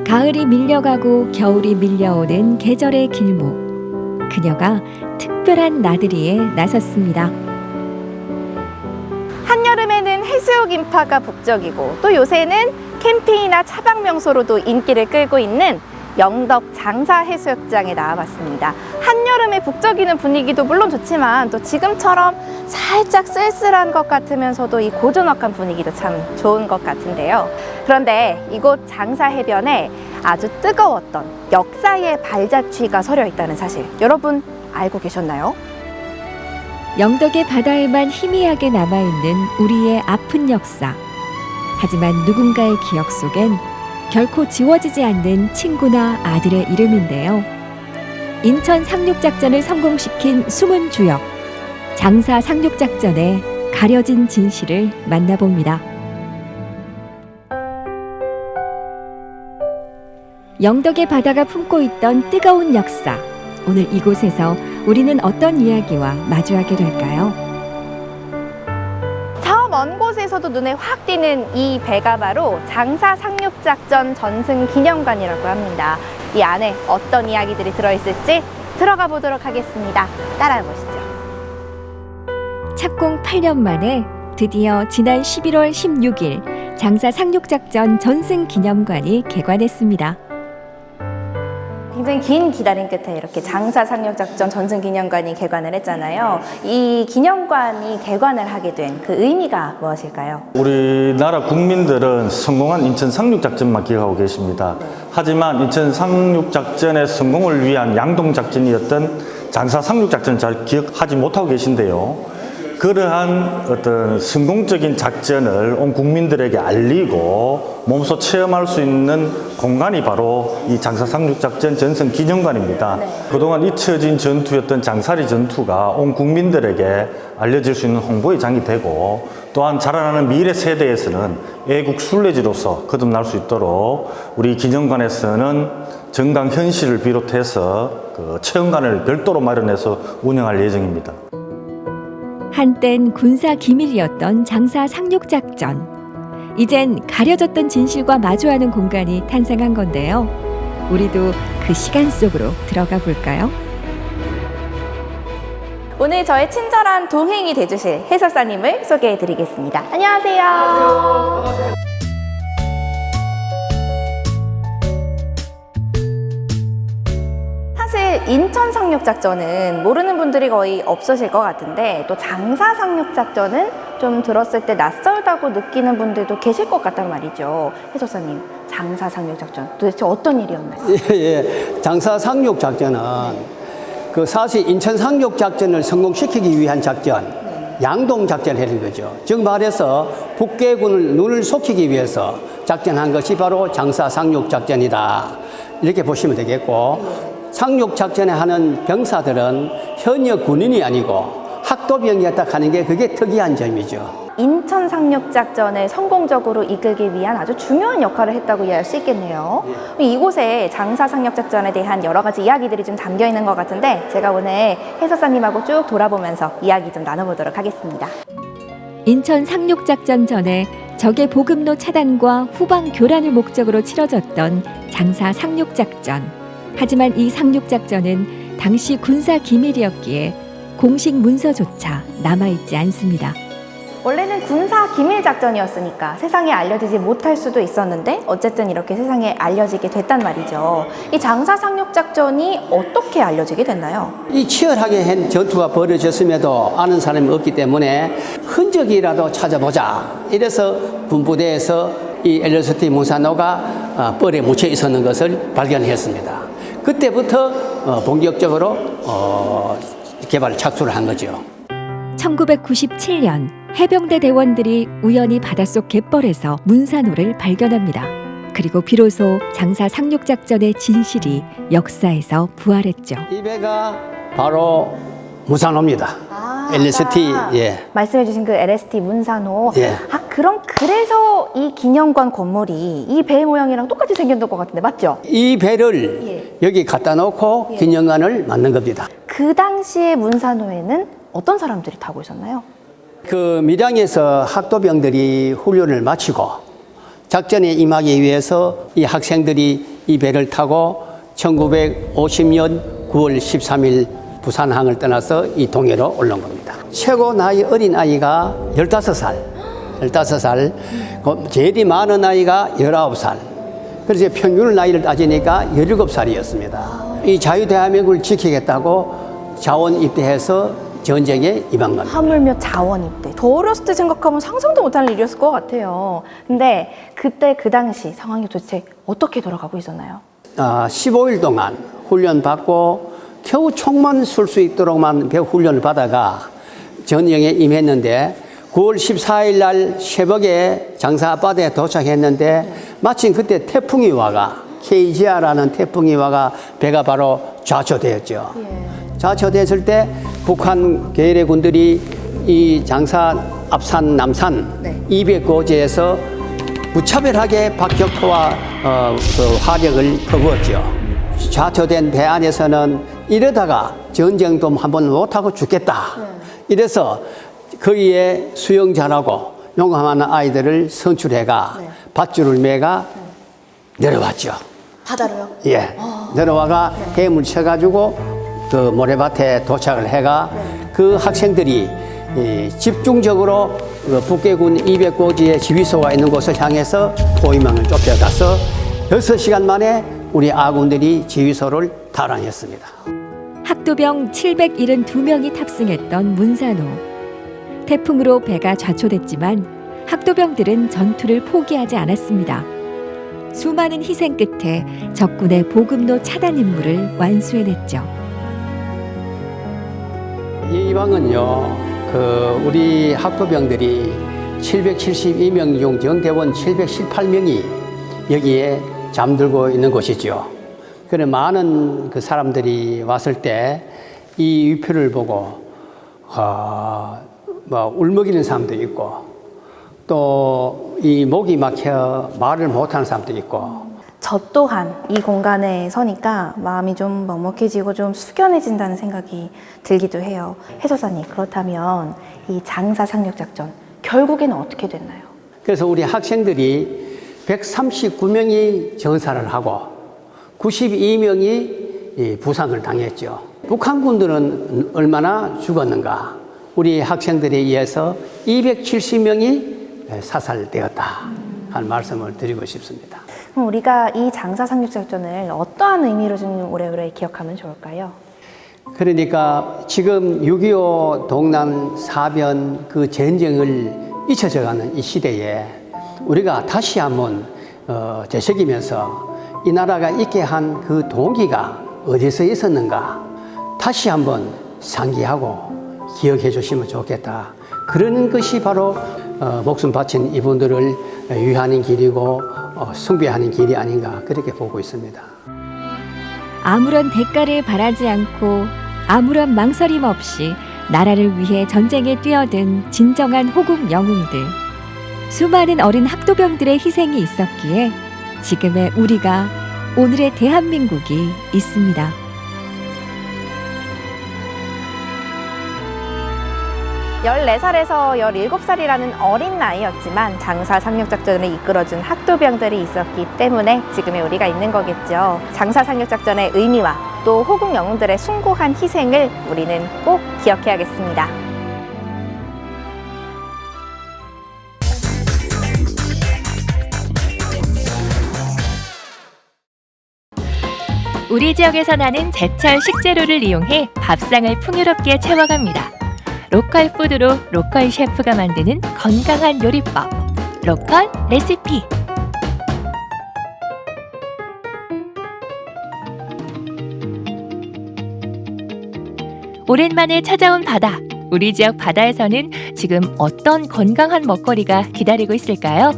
가을이 밀려가고 겨울이 밀려오는 계절의 길목. 그녀가 특별한 나들이에 나섰습니다. 한여름에는 해수욕 인파가 북적이고 또 요새는 캠핑이나 차박 명소로도 인기를 끌고 있는 영덕 장사해수욕장에 나와봤습니다. 한여름에 북적이는 분위기도 물론 좋지만 또 지금처럼 살짝 쓸쓸한 것 같으면서도 이 고즈넉한 분위기도 참 좋은 것 같은데요. 그런데 이곳 장사해변에 아주 뜨거웠던 역사의 발자취가 서려 있다는 사실, 여러분 알고 계셨나요? 영덕의 바다에만 희미하게 남아있는 우리의 아픈 역사. 하지만 누군가의 기억 속엔 결코 지워지지 않는 친구나 아들의 이름인데요. 인천 상륙작전을 성공시킨 숨은 주역, 장사 상륙작전의 가려진 진실을 만나봅니다. 영덕의 바다가 품고 있던 뜨거운 역사. 오늘 이곳에서 우리는 어떤 이야기와 마주하게 될까요? 저 먼 곳에서도 눈에 확 띄는 이 배가 바로 장사 상륙작전 전승 기념관이라고 합니다. 이 안에 어떤 이야기들이 들어있을지 들어가 보도록 하겠습니다. 따라와 보시죠. 착공 8년 만에 드디어 지난 11월 16일 장사 상륙작전 전승 기념관이 개관했습니다. 굉장히 긴 기다림 끝에 이렇게 장사 상륙작전 전승 기념관이 개관을 했잖아요. 이 기념관이 개관을 하게 된 그 의미가 무엇일까요? 우리나라 국민들은 성공한 인천 상륙작전만 기억하고 계십니다. 하지만 인천 상륙작전의 성공을 위한 양동작전이었던 장사 상륙작전 잘 기억하지 못하고 계신데요. 그러한 어떤 성공적인 작전을 온 국민들에게 알리고 몸소 체험할 수 있는 공간이 바로 이 장사 상륙작전 전승 기념관입니다. 그동안 잊혀진 전투였던 장사리 전투가 온 국민들에게 알려질 수 있는 홍보의 장이 되고, 또한 자라나는 미래 세대에서는 애국 순례지로서 거듭날 수 있도록 우리 기념관에서는 정강 현실을 비롯해서 그 체험관을 별도로 마련해서 운영할 예정입니다. 한땐 군사 기밀이었던 장사 상륙작전. 이젠 가려졌던 진실과 마주하는 공간이 탄생한 건데요. 우리도 그 시간 속으로 들어가 볼까요? 오늘 저의 친절한 동행이 돼주실 해설사님을 소개해드리겠습니다. 안녕하세요. 사실 인천 상륙작전은 모르는 분들이 거의 없으실 것 같은데, 또 장사 상륙작전은 좀 들었을 때 낯설다고 느끼는 분들도 계실 것 같단 말이죠. 해설사님, 장사 상륙작전 도대체 어떤 일이었나요? 장사 상륙작전은 그 사실 인천 상륙작전을 성공시키기 위한 작전, 양동작전을 하는 거죠. 즉 말해서 북괴군을 눈을 속이기 위해서 작전한 것이 바로 장사 상륙작전이다, 이렇게 보시면 되겠고, 상륙작전에 하는 병사들은 현역 군인이 아니고 학도병이었다 하는 게 그게 특이한 점이죠. 인천 상륙작전을 성공적으로 이끌기 위한 아주 중요한 역할을 했다고 이해할 수 있겠네요. 이곳에 장사 상륙작전에 대한 여러 가지 이야기들이 좀 담겨 있는 것 같은데, 제가 오늘 해설사님하고 쭉 돌아보면서 이야기 좀 나눠보도록 하겠습니다. 인천 상륙작전 전에 적의 보급로 차단과 후방 교란을 목적으로 치러졌던 장사 상륙작전. 하지만 이 상륙작전은 당시 군사 기밀이었기에 공식 문서조차 남아있지 않습니다. 원래는 군사 기밀 작전이었으니까 세상에 알려지지 못할 수도 있었는데 어쨌든 이렇게 세상에 알려지게 됐단 말이죠. 이 장사 상륙작전이 어떻게 알려지게 됐나요? 이 치열하게 한 전투가 벌어졌음에도 아는 사람이 없기 때문에 흔적이라도 찾아보자, 이래서 군부대에서 이 LST 문산호가 뻘에 묻혀 있었는 것을 발견했습니다. 그때부터 본격적으로 개발 착수를 한 거죠. 1997년 해병대 대원들이 우연히 바닷속 갯벌에서 문산호를 발견합니다. 그리고 비로소 장사 상륙작전의 진실이 역사에서 부활했죠. 이 배가 바로 문산호입니다. LST, 예. 말씀해주신 그 LST 문산호. 예. 그래서 이 기념관 건물이 이 배 모양이랑 똑같이 생겼던 것 같은데 맞죠? 이 배를 여기 갖다 놓고 기념관을 만든 겁니다. 그 당시에 문산호에는 어떤 사람들이 타고 있었나요? 그 밀양에서 학도병들이 훈련을 마치고 작전에 임하기 위해서 이 학생들이 이 배를 타고 1950년 9월 13일 부산항을 떠나서 이 동해로 올라온 겁니다. 최고 나이 어린 아이가 15살, 15살, 제일 많은 나이가 19살. 그래서 평균 나이를 따지니까 17살이었습니다. 이 자유대한민국을 지키겠다고 자원 입대해서 전쟁에 임한 겁니다. 하물며 자원 입대. 저 어렸을 때 생각하면 상상도 못하는 일이었을 것 같아요. 근데 그때 그 당시 상황이 도대체 어떻게 돌아가고 있었나요? 15일 동안 훈련 받고 겨우 총만 쏠 수 있도록만 배우 훈련을 받아가 전쟁에 임했는데 9월 14일 날 새벽에 장사 앞바다에 도착했는데 마침 그때 태풍이 와가 KGR라는 태풍이 와가 배가 바로 좌초되었죠. 좌초됐을 때 북한 계례군들이 이 장사 앞산 남산 200고지에서 무차별하게 박격포와 그 화력을 퍼부었죠. 좌초된 배 안에서는 이러다가 전쟁도 한번 못하고 죽겠다. 이래서 거기에 수영 잘하고 용감한 아이들을 선출해가 밧줄을 매가 내려왔죠. 바다로요? 예. 내려와가 해물 쳐가지고 그 모래밭에 도착을 해가 그 학생들이 집중적으로 그 북계군 200고지의 지휘소가 있는 곳을 향해서 포위망을 좁혀가서 6시간 만에 우리 아군들이 지휘소를 탈환했습니다. 학도병 772명이 탑승했던 문산호. 태풍으로 배가 좌초됐지만 학도병들은 전투를 포기하지 않았습니다. 수많은 희생 끝에 적군의 보급로 차단 임무를 완수해냈죠. 이방은요, 우리 학도병들이 772명 중 정대원 718명이 여기에 잠들고 있는 곳이죠. 그래 많은 그 사람들이 왔을 때 이 위표를 보고 울먹이는 사람도 있고 또 이 목이 막혀 말을 못하는 사람도 있고. 저 또한 이 공간에 서니까 마음이 좀 먹먹해지고 좀 숙연해진다는 생각이 들기도 해요. 해설사님, 그렇다면 이 장사 상륙 작전 결국에는 어떻게 됐나요? 그래서 우리 학생들이 139명이 전사를 하고 92명이 부상을 당했죠. 북한군들은 얼마나 죽었는가? 우리 학생들에 의해서 270명이 사살되었다 하는 말씀을 드리고 싶습니다. 그럼 우리가 이 장사 상륙 작전을 어떠한 의미로 좀 오래오래 기억하면 좋을까요? 그러니까 지금 6.25 동남 사변 그 전쟁을 잊혀져가는 이 시대에 우리가 다시 한번 되새기면서 이 나라가 있게 한 그 동기가 어디서 있었는가 다시 한번 상기하고 기억해 주시면 좋겠다. 그러는 것이 바로 목숨 바친 이분들을 위하는 길이고 숭배하는 길이 아닌가 그렇게 보고 있습니다. 아무런 대가를 바라지 않고 아무런 망설임 없이 나라를 위해 전쟁에 뛰어든 진정한 호국 영웅들. 수많은 어린 학도병들의 희생이 있었기에 지금의 우리가, 오늘의 대한민국이 있습니다. 열네 살에서 17살이라는 어린 나이였지만 장사 상륙 작전을 이끌어준 학도병들이 있었기 때문에 지금의 우리가 있는 거겠죠. 장사 상륙 작전의 의미와 또 호국 영웅들의 숭고한 희생을 우리는 꼭 기억해야겠습니다. 우리 지역에서 나는 제철 식재료를 이용해 밥상을 풍요롭게 채워갑니다. 로컬 푸드로 로컬 셰프가 만드는 건강한 요리법, 로컬 레시피. 오랜만에 찾아온 바다. 우리 지역 바다에서는 지금 어떤 건강한 먹거리가 기다리고 있을까요?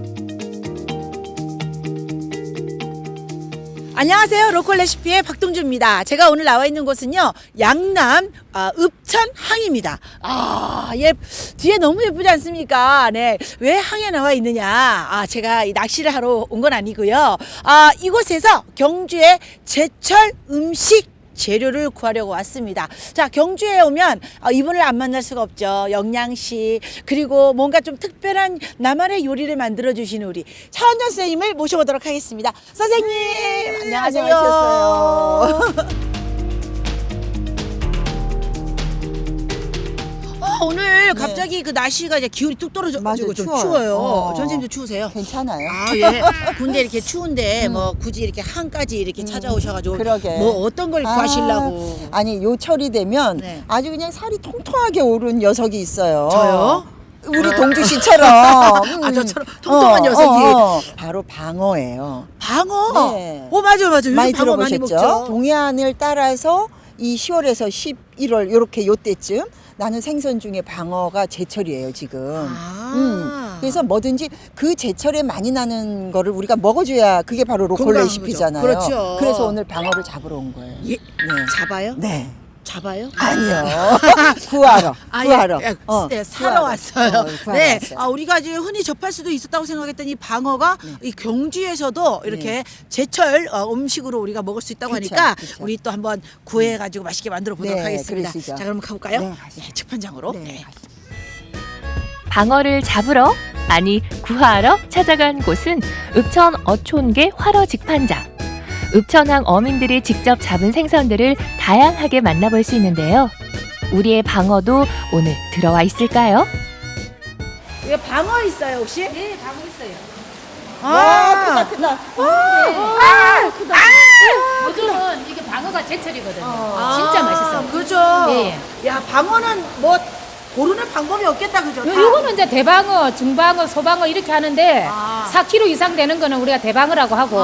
안녕하세요. 로컬 레시피의 박동주입니다. 제가 오늘 나와 있는 곳은요, 양남 읍천항입니다. 예, 뒤에 너무 예쁘지 않습니까? 네, 왜 항에 나와 있느냐? 제가 낚시를 하러 온 건 아니고요. 이곳에서 경주의 제철 음식 재료를 구하려고 왔습니다. 자, 경주에 오면 이분을 안 만날 수가 없죠. 영양씨, 그리고 뭔가 좀 특별한 나만의 요리를 만들어 주시는 우리 차원전 선생님을 모셔보도록 하겠습니다. 선생님, 안녕하세요. 오늘 갑자기 그 날씨가 이제 기온이 뚝 떨어져가지고 맞아요, 좀 추워요. 추워요. 선생님도 추우세요? 괜찮아요. 아, 예. 군대 이렇게 추운데 뭐 굳이 이렇게 한까지 이렇게 찾아오셔가지고 그러게. 뭐 어떤 걸 구하시려고? 아니 요철이 되면 네. 아주 그냥 살이 통통하게 오른 녀석이 있어요. 저요? 우리 동주 씨처럼. 아, 저처럼 통통한 녀석이. 바로 방어예요. 방어. 네. 맞아요. 요즘 많이 방어 많이 들어보셨죠? 먹죠. 동해안을 따라서 이 10월에서 11월 요렇게 요때쯤 나는 생선 중에 방어가 제철이에요 지금. 아. 그래서 뭐든지 그 제철에 많이 나는 거를 우리가 먹어줘야 그게 바로 로컬 건강한 레시피잖아요. 거죠. 그렇죠. 그래서 오늘 방어를 잡으러 온 거예요. 예. 잡아요? 네. 잡아요? 아니요. 구하러. 구하러. 사러 왔어요. 구하러 네. 왔어요. 아, 우리가 이제 흔히 접할 수도 있었다고 생각했더니 방어가 이 경주에서도 이렇게 제철 음식으로 우리가 먹을 수 있다고 그쵸, 하니까 그쵸. 우리 또 한번 구해가지고 맛있게 만들어 보도록 네, 하겠습니다. 그러시죠. 자, 그럼 가볼까요? 네, 가시죠. 네, 측판장으로. 네, 네. 방어를 잡으러, 아니 구하러 찾아간 곳은 읍천 어촌계 화로 직판장. 읍천항 어민들이 직접 잡은 생선들을 다양하게 만나볼 수 있는데요. 우리의 방어도 오늘 들어와 있을까요? 이게 방어 있어요, 혹시? 네, 방어 있어요. 아, 크다. 요즘은 이게 방어가 제철이거든요. 진짜 맛있어요. 그죠? 예. 야, 방어는 뭐 고르는 방법이 없겠다, 그죠? 다. 요거는 이제 대방어, 중방어, 소방어 이렇게 하는데 아. 4kg 이상 되는 거는 우리가 대방어라고 하고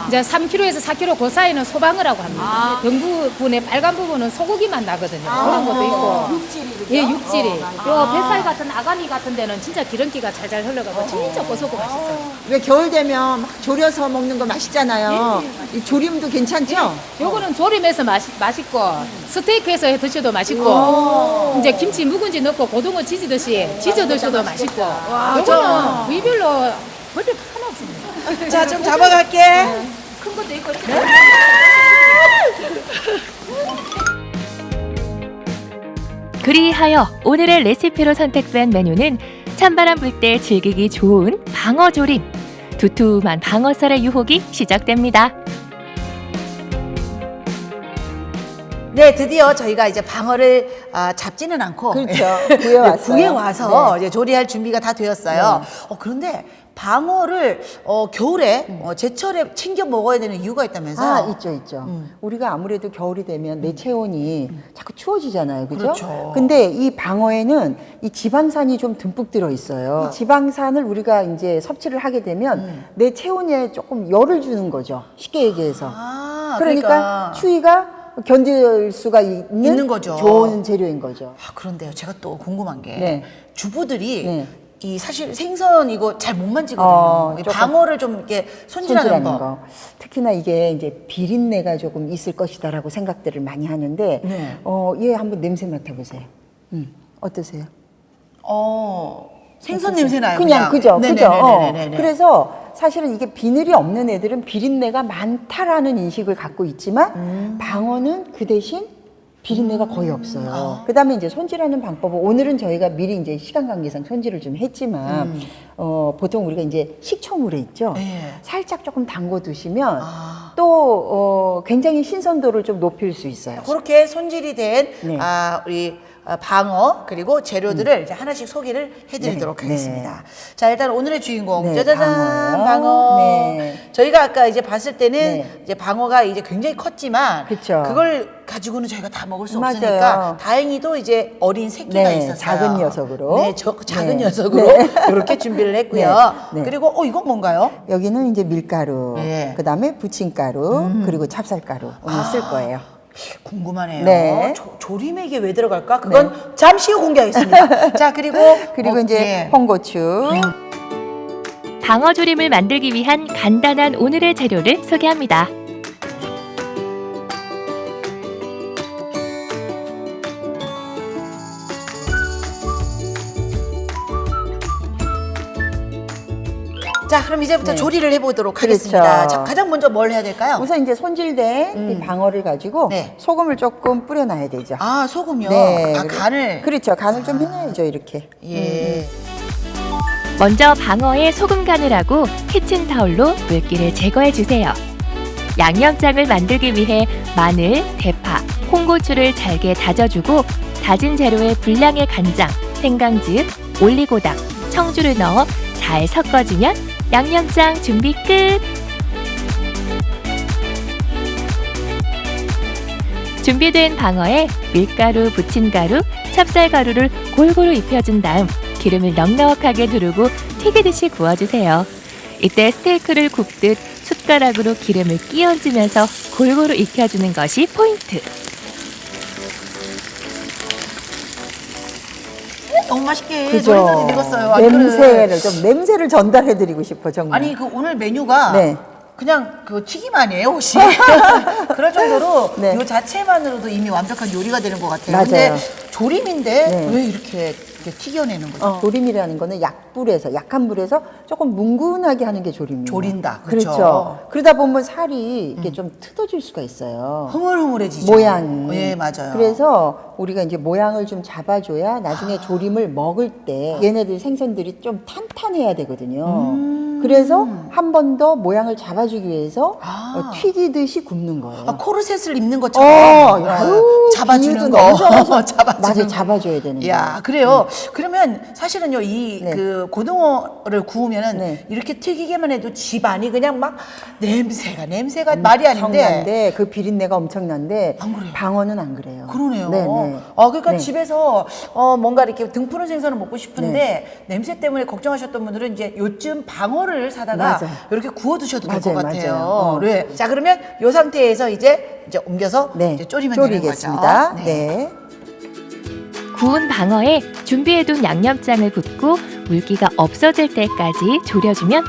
이제 3kg에서 4kg 그 사이는 소방어라고 합니다. 병부분의 빨간 부분은 소고기만 나거든요. 그런 것도 있고. 육질이 예, 육질이. 요 뱃살 같은 아가미 같은 데는 진짜 기름기가 잘잘 흘러가고 진짜 고소고 맛있어요. 왜 겨울 되면 막 조려서 먹는 거 맛있잖아요. 이 조림도 괜찮죠? 요거는 조림해서 맛있고 스테이크해서 해 드셔도 맛있고 이제 김치 묵은지 넣고 고등어 지지듯이 지져 드셔도 맛있고 요거는 부위별로 별별 하나 없습니다. 자, 좀 잡아갈게. 큰 것도 있고 이렇게 그리하여 오늘의 레시피로 선택된 메뉴는 찬바람 불 때 즐기기 좋은 방어조림. 두툼한 방어살의 유혹이 시작됩니다. 네, 드디어 저희가 이제 방어를 잡지는 않고 그렇죠. 구해왔어요. 구해와서 네. 이제 조리할 준비가 다 되었어요. 그런데 방어를 겨울에 제철에 챙겨 먹어야 되는 이유가 있다면서요? 아, 있죠. 우리가 아무래도 겨울이 되면 내 체온이 자꾸 추워지잖아요. 그죠? 그렇죠. 근데 이 방어에는 이 지방산이 좀 듬뿍 들어 있어요. 이 지방산을 우리가 이제 섭취를 하게 되면 내 체온에 조금 열을 주는 거죠. 쉽게 얘기해서. 그러니까 추위가 견딜 수가 있는 거죠. 좋은 재료인 거죠. 그런데요, 제가 또 궁금한 게 네. 주부들이 네. 이 사실 생선 이거 잘 못 만지거든요. 이 조금 방어를 좀 이렇게 손질하는 법. 특히나 이게 이제 비린내가 조금 있을 것이다라고 생각들을 많이 하는데, 네. 얘 한번 냄새 맡아보세요. 어떠세요? 생선 냄새 나요. 그냥 그죠. 네네네네네네. 그래서 사실은 이게 비늘이 없는 애들은 비린내가 많다라는 인식을 갖고 있지만 방어는 그 대신 비린내가 거의 없어요. 그다음에 이제 손질하는 방법은 오늘은 저희가 미리 이제 시간 관계상 손질을 좀 했지만 보통 우리가 이제 식초물에 있죠. 네. 살짝 조금 담궈 두시면 또 굉장히 신선도를 좀 높일 수 있어요. 그렇게 손질이 된 네. 우리 방어 그리고 재료들을 이제 하나씩 소개를 해드리도록 네, 하겠습니다. 자, 일단 오늘의 주인공 네, 짜자잔 방어요. 방어. 네. 저희가 아까 이제 봤을 때는 네. 이제 방어가 이제 굉장히 컸지만 그쵸. 그걸 가지고는 저희가 다 먹을 수 맞아요. 없으니까 다행히도 이제 어린 새끼가 네, 있었어요. 작은 녀석으로. 네, 작은 네. 녀석으로 네. 이렇게 준비를 했고요. 네, 네. 그리고 이건 뭔가요? 여기는 이제 밀가루, 네. 그다음에 부침가루, 그리고 찹쌀가루 오늘 쓸 거예요. 궁금하네요. 네. 조림에 이게 왜 들어갈까? 그건 잠시 후 공개하겠습니다. 자, 그리고 이제 예. 홍고추. 방어조림을 만들기 위한 간단한 오늘의 재료를 소개합니다. 자, 그럼 이제부터 네. 조리를 해보도록 그렇죠. 하겠습니다. 자, 가장 먼저 뭘 해야 될까요? 우선 이제 손질된 이 방어를 가지고 네. 소금을 조금 뿌려놔야 되죠. 아, 소금요? 네. 아, 간을. 그렇죠. 간을 좀 해놔야죠, 이렇게. 예. 먼저 방어에 소금 간을 하고 키친타올로 물기를 제거해 주세요. 양념장을 만들기 위해 마늘, 대파, 홍고추를 잘게 다져주고 다진 재료에 분량의 간장, 생강즙, 올리고당, 청주를 넣어 잘 섞어주면 양념장 준비 끝! 준비된 방어에 밀가루, 부침가루, 찹쌀가루를 골고루 입혀준 다음 기름을 넉넉하게 두르고 튀기듯이 구워주세요. 이때 스테이크를 굽듯 숟가락으로 기름을 끼얹으면서 골고루 익혀주는 것이 포인트. 너무 맛있게 그죠. 조리까지 익었어요. 아니, 냄새를 전달해드리고 싶어, 정말. 아니, 그 오늘 메뉴가 네. 그냥 그 튀김 아니에요, 혹시? 그럴 정도로 네. 요 자체만으로도 이미 완벽한 요리가 되는 것 같아요. 맞아요. 근데 조림인데 네. 왜 이렇게 튀겨내는 거죠? 조림이라는 거는 약한 불에서 조금 뭉근하게 하는 게 조림이에요. 조린다. 그렇죠. 그렇죠. 그러다 보면 살이 이렇게 좀 뜯어질 수가 있어요. 흐물흐물해지죠. 모양이. 예, 맞아요. 그래서 우리가 이제 모양을 좀 잡아줘야 나중에 조림을 먹을 때 얘네들 생선들이 좀 탄탄해야 되거든요. 그래서 한 번 더 모양을 잡아주기 위해서 튀기듯이 굽는 거예요. 아, 코르셋을 입는 것처럼 잡아주는 비유도 거. 너무 좋아서 잡아주는 맞아요, 거. 잡아줘야 되는 거예요. 야, 그래요. 그러면 사실은요, 이 네. 그 고등어를 구우면은 네. 이렇게 튀기기만 해도 집안이 그냥 막 냄새가 말이 아닌데. 엄청난데 그 비린내가 엄청난데 안 그래요? 방어는 안 그래요. 그러네요. 네네. 그러니까 네. 집에서 뭔가 이렇게 등푸른 생선을 먹고 싶은데 냄새 때문에 걱정하셨던 분들은 이제 요즘 방어를 사다가 맞아요. 이렇게 구워두셔도 될 것 맞아요, 같아요. 맞아요. 네. 자, 그러면 이 상태에서 이제 옮겨서 이제 쪼리면 되는 거죠. 쪼리겠습니다. 네. 구운 방어에 준비해둔 양념장을 붓고 물기가 없어질 때까지 졸여주면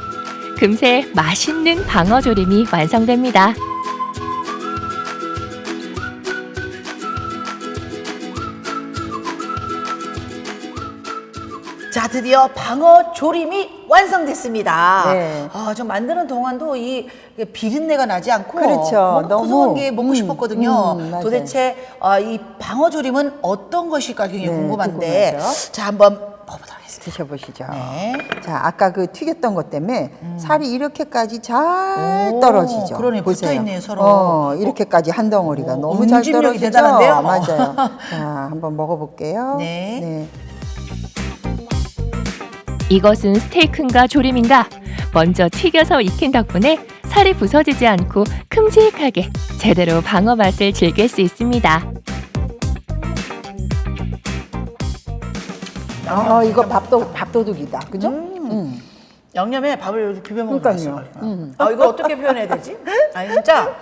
금세 맛있는 방어 조림이 완성됩니다. 자, 드디어 방어 조림이 완성됐습니다. 네. 좀 만드는 동안도 이 비린내가 나지 않고 그렇죠. 너무 고소한 너무, 게 먹고 싶었거든요. 맞아요. 도대체 이 방어 조림은 어떤 것일까 굉장히 네, 궁금한데 궁금하죠. 자, 한번 먹어보도록 하겠습니다. 드셔보시죠. 네. 자, 아까 그 튀겼던 것 때문에 살이 이렇게까지 잘 떨어지죠. 그러네, 보세요. 붙어있네요, 서로. 이렇게까지 한 덩어리가 너무 잘 응집력이 떨어지죠. 대단한데요? 맞아요. 자, 한번 먹어볼게요. 네. 이것은 스테이크인가 조림인가? 먼저 튀겨서 익힌 덕분에 살이 부서지지 않고 큼직하게 제대로 방어 맛을 즐길 수 있습니다. 이거 밥도둑이다. 그죠? 양념에 밥을 이렇게 비벼 먹는 그러니까요. 맛이에요. 이거 어떻게 표현해야 되지? 아니, 진짜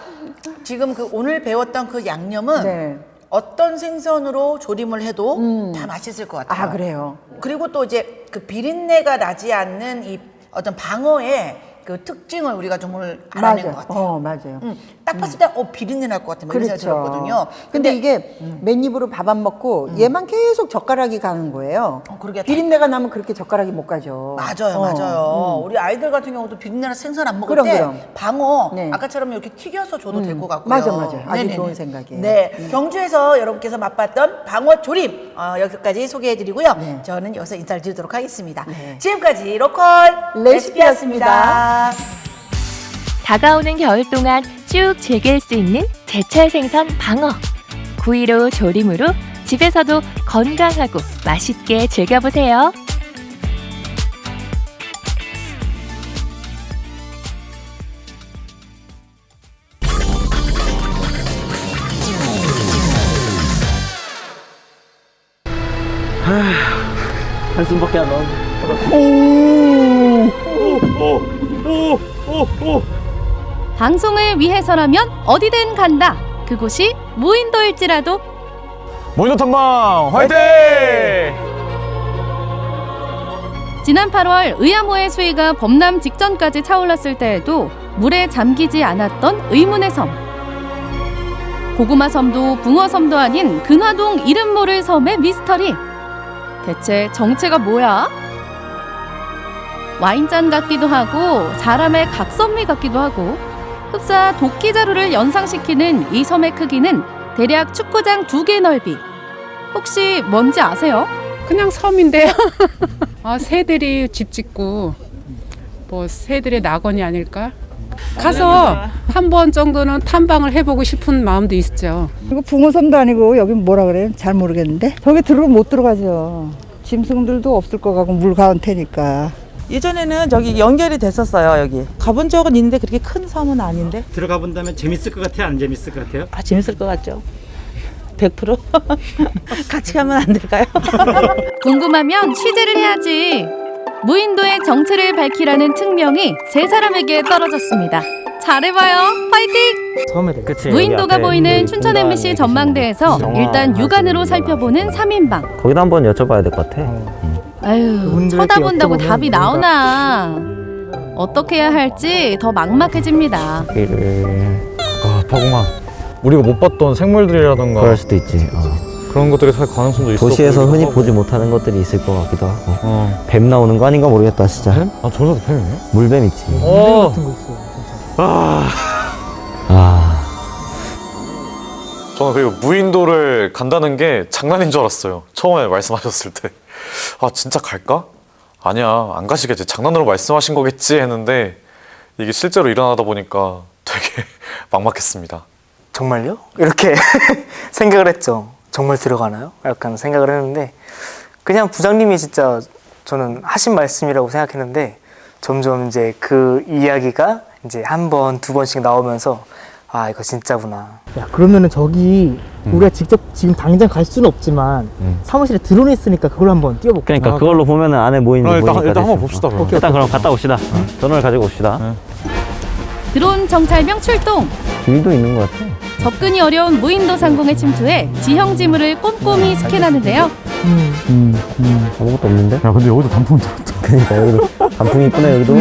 지금 그 오늘 배웠던 그 양념은 네. 어떤 생선으로 조림을 해도 다 맛있을 것 같아요. 아, 그래요. 그리고 또 이제 그 비린내가 나지 않는 이 어떤 방어의 그 특징을 우리가 좀 오늘 알아낸 것 같아요. 맞아요. 딱 봤을 때 비린내 날 것 같은 이런 생각이 들었거든요. 근데 이게 맨입으로 밥 안 먹고 얘만 계속 젓가락이 가는 거예요. 그러게. 비린내가 나면 그렇게 젓가락이 못 가죠. 맞아요. 우리 아이들 같은 경우도 비린내나 생선 안 먹을 그럼, 때 그럼. 방어 네. 아까처럼 이렇게 튀겨서 줘도 될 것 같고요. 맞아요. 아주 네네네. 좋은 생각이에요. 네, 경주에서 여러분께서 맛봤던 방어 조림 여기까지 소개해드리고요. 네. 저는 여기서 인사를 드리도록 하겠습니다. 네. 지금까지 로컬 레시피였습니다. 다가오는 겨울 동안 쭉 즐길 수 있는 제철 생선 방어. 구이로 조림으로 집에서도 건강하고 맛있게 즐겨보세요. 한숨밖에 안 나오네. 방송을 위해서라면 어디든 간다. 그곳이 무인도일지라도. 모인도 탐방 화이팅! 지난 8월 의암호의 수위가 범람 직전까지 차올랐을 때에도 물에 잠기지 않았던 의문의 섬. 고구마 섬도 붕어 섬도 아닌 근화동 이름 모를 섬의 미스터리. 대체 정체가 뭐야? 와인잔 같기도 하고 사람의 각선미 같기도 하고 흡사 도끼자루를 연상시키는 이 섬의 크기는 대략 축구장 2개 넓이. 혹시 뭔지 아세요? 그냥 섬인데요. 새들이 집 짓고 뭐 새들의 낙원이 아닐까? 가서 한 번 정도는 탐방을 해보고 싶은 마음도 있죠. 이거 붕어섬도 아니고 여기 뭐라 그래요? 잘 모르겠는데 저기 들어오면 못 들어가죠. 짐승들도 없을 것 같고 물 가운데니까. 예전에는 저기 연결이 됐었어요. 여기 가본 적은 있는데 그렇게 큰 섬은 아닌데. 들어가 본다면 재밌을 것 같아요? 안 재밌을 것 같아요? 재밌을 것 같죠. 100% 같이 가면 안 될까요? 궁금하면 취재를 해야지. 무인도의 정체를 밝히라는 특명이 세 사람에게 떨어졌습니다. 잘해봐요. 파이팅! 그치, 무인도가 보이는 춘천 MBC 전망대에서 일단 육안으로 살펴보는 3인방. 거기다 한번 여쭤봐야 될 것 같아. 아유, 쳐다본다고 답이 나오나. 어떻게 해야 할지 더 막막해집니다. 박웅아, 우리가 못 봤던 생물들이라던가 그럴 수도 있지. 그런 것들이 살 가능성도 있어. 도시에서 흔히 보지 못하는 것들이 있을 것 같기도 하고. 뱀 나오는 거 아닌가 모르겠다, 진짜. 뱀? 아, 저기도 뱀이에요? 물뱀 있지. 저는 그리고 무인도를 간다는 게 장난인 줄 알았어요. 처음에 말씀하셨을 때. 아, 진짜 갈까? 아니야, 안 가시겠지. 장난으로 말씀하신 거겠지 했는데 이게 실제로 일어나다 보니까 되게 막막했습니다. 정말요? 이렇게 생각을 했죠. 정말 들어가나요? 약간 생각을 했는데 그냥 부장님이 진짜 저는 하신 말씀이라고 생각했는데 점점 이제 그 이야기가 이제 한 번, 두 번씩 나오면서 아, 이거 진짜구나. 야, 그러면은 저기 우리가 직접 지금 당장 갈 수는 없지만 사무실에 드론이 있으니까 그걸 한번 띄워볼까? 그러니까 그걸로 보면은 안에 뭐 있는지 보이니까. 일단 한번 봅시다. 그럼. 일단 그럼 갔다 옵시다. 드론을 가지고 옵시다. 드론 정찰병 출동! 길도 있는 것 같아. 접근이 어려운 무인도 상공에 침투해 지형 지물을 꼼꼼히 스캔하는데요. 아무것도 없는데? 야, 근데 여기도 단풍 들었다. 그러니까 여기도 단풍이 이쁘네, 여기도.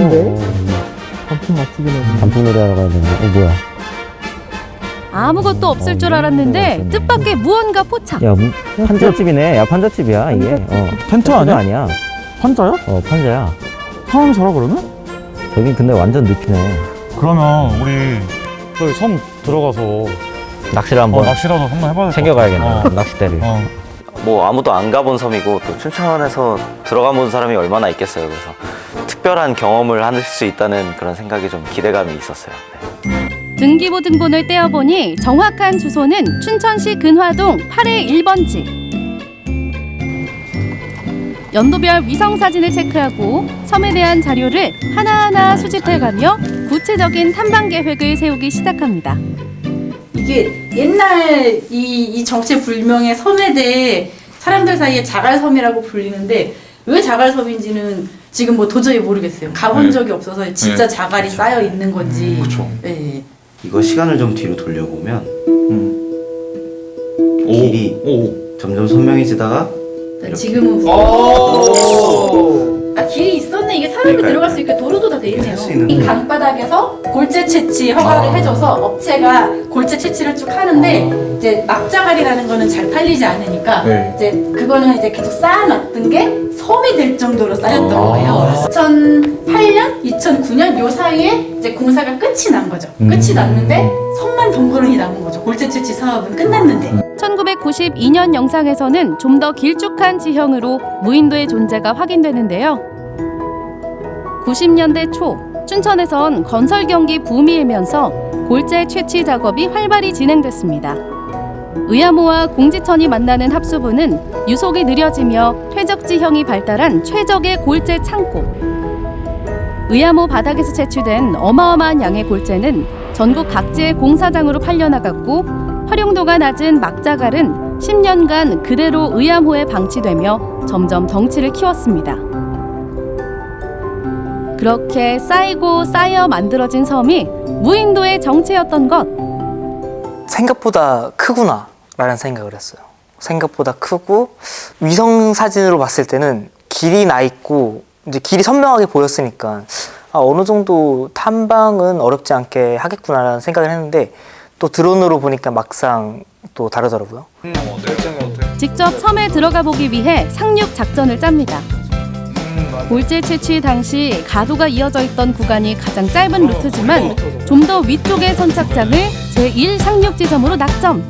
단풍 맛집이네. 단풍 놀이 하러 가야 되는데. 뭐야? 아무것도 없을 줄 알았는데 뜻밖의 무언가 포착. 야, 판잣집이네. 야, 판잣집이야, 이게. 텐트 판자 아니야? 아니야. 환자야? 판자야. 사람이 살아 그러면? 저긴 근데 완전 늪이네. 그러면 우리 저기 섬 들어가서 낚시를 한번 낚시라도 한번 해봐야 될 챙겨가야겠네. 낚싯대를. 뭐 아무도 안 가본 섬이고 또 춘천에서 들어가 본 사람이 얼마나 있겠어요. 그래서 특별한 경험을 할 수 있다는 그런 생각이 좀 기대감이 있었어요. 네. 등기부 등본을 떼어보니 정확한 주소는 춘천시 근화동 8의 1번지. 연도별 위성사진을 체크하고 섬에 대한 자료를 하나하나 수집해가며 구체적인 탐방 계획을 세우기 시작합니다. 이게 옛날 이 정체불명의 섬에 대해 사람들 사이에 자갈섬이라고 불리는데 왜 자갈섬인지는 지금 뭐 도저히 모르겠어요. 가본 적이 없어서 진짜 자갈이 쌓여 있는 건지. 네. 이거 시간을 좀 뒤로 돌려보면 길이 점점 선명해지다가 지금은 길이 있었네. 이게 사람이 들어갈 수 있게 도로도 다 돼 있네요. 이 강바닥에서 골재 채취 허가를 해줘서 업체가 골재 채취를 쭉 하는데 이제 막자갈이라는 거는 잘 팔리지 않으니까 이제 그거는 이제 계속 쌓아놨던 게 섬이 될 정도로 쌓였던 거예요. 2008년, 2009년 요 사이에 이제 공사가 끝이 난 거죠. 끝이 났는데 섬만 덩그러니 남은 거죠. 골재 채취 사업은 끝났는데. 1992년 영상에서는 좀 더 길쭉한 지형으로 무인도의 존재가 확인되는데요. 90년대 초 춘천에선 건설 경기 붐이 일면서 골재 채취 작업이 활발히 진행됐습니다. 의암호와 공지천이 만나는 합수부는 유속이 느려지며 퇴적 지형이 발달한 최적의 골재 창고. 의암호 바닥에서 채취된 어마어마한 양의 골재는 전국 각지의 공사장으로 팔려나갔고 활용도가 낮은 막자갈은 10년간 그대로 의암호에 방치되며 점점 덩치를 키웠습니다. 그렇게 쌓이고 쌓여 만들어진 섬이 무인도의 정체였던 것. 생각보다 크구나 라는 생각을 했어요. 생각보다 크고 위성 사진으로 봤을 때는 길이 나 있고 이제 길이 선명하게 보였으니까 어느 정도 탐방은 어렵지 않게 하겠구나라는 생각을 했는데 또 드론으로 보니까 막상 또 다르더라고요. 직접 섬에 들어가 보기 위해 상륙 작전을 짭니다. 골재 채취 당시 가도가 이어져 있던 구간이 가장 짧은 루트지만 좀 더 위쪽의 선착장을 제1상륙 지점으로 낙점.